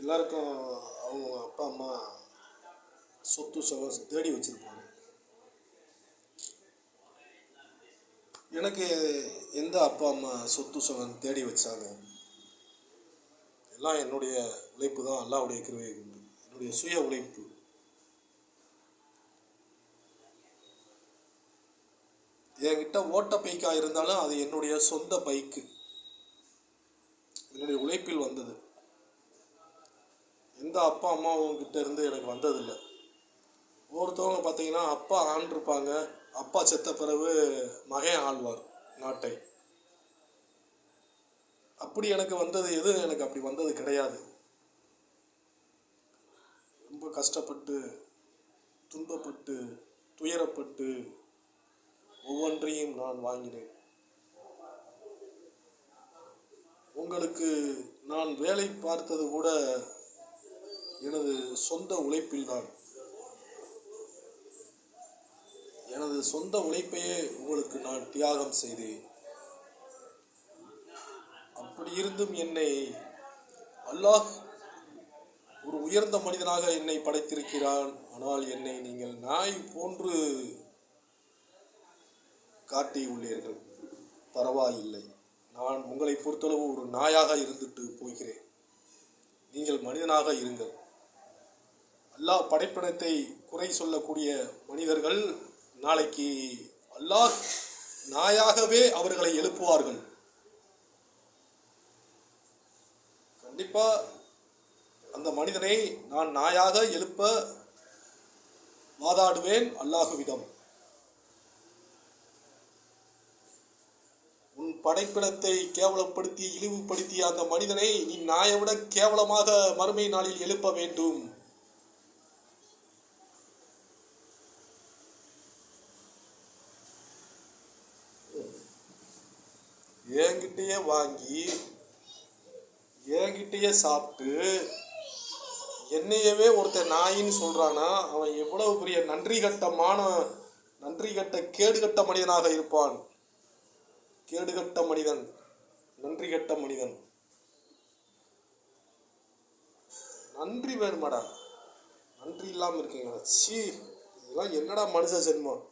எல்லாருக்கும் அவங்க அப்பா அம்மா சொத்து சுகம் தேடி வச்சுருப்பாங்க. எனக்கு எந்த அப்பா அம்மா சொத்து சுகம் தேடி வச்சாங்க? எல்லாம் என்னுடைய உழைப்பு தான். அல்லாஹ்வுடைய கிருபை உண்டு. என்னுடைய சுய உழைப்பு. என்கிட்ட ஓட்ட பைக்கா இருந்தாலும் அது என்னுடைய சொந்த பைக்கு, என்னுடைய உழைப்பில் வந்தது. எந்த அப்பா அம்மாவும் கிட்ட இருந்து எனக்கு வந்ததில்லை. ஒவ்வொருத்தவங்க பார்த்தீங்கன்னா அப்பா ஆண்டிருப்பாங்க, அப்பா செத்த பிறகு மகன் ஆழ்வார் நாட்டை. அப்படி எனக்கு வந்தது எனக்கு அப்படி வந்தது கிடையாது. ரொம்ப கஷ்டப்பட்டு, துன்பப்பட்டு, துயரப்பட்டு ஒவ்வொன்றையும் நான் வாங்கினேன். உங்களுக்கு நான் வேலை பார்த்தது கூட எனது சொந்த உழைப்பில்தான். எனது சொந்த உழைப்பையே உங்களுக்கு நான் தியாகம் செய்தேன். அப்படி இருந்தும் என்னை அல்லாஹ் ஒரு உயர்ந்த மனிதனாக என்னை படைத்திருக்கிறான். ஆனால் என்னை நீங்கள் நாய் போன்று காட்டியுள்ளீர்கள். பரவாயில்லை, நான் உங்களை பொறுத்தளவு ஒரு நாயாக இருந்துட்டு போகிறேன். நீங்கள் மனிதனாக இருங்கள். அல்லாஹ் படைப்பினத்தை குறை சொல்லக்கூடிய மனிதர்கள் நாளைக்கு அல்லாஹ் நாயாகவே அவர்களை எழுப்புவார்கள். கண்டிப்பா அந்த மனிதனை நான் நாயாக எழுப்ப வாதாடுவேன் அல்லாஹுவிடம். உன் படைப்பினத்தை கேவலப்படுத்தி இழிவுபடுத்திய அந்த மனிதனை நீ நாயை விட கேவலமாக மறுமை நாளில் எழுப்ப வேண்டும். என்கிட்டயே வாங்கி என்கிட்டயே சாப்பிட்டு என்னையவே ஒருத்தர் நாயின்னு சொல்றானா, அவன் எவ்வளவு பெரிய நன்றி கட்ட கேடுகட்ட மனிதனாக இருப்பான். கேடுகட்ட மனிதன், நன்றி கட்ட மனிதன். நன்றி வேணுமாடா? நன்றி இல்லாமல் இருக்கீங்களா? சீ, இதெல்லாம் என்னடா மனுஷ ஜென்மம்.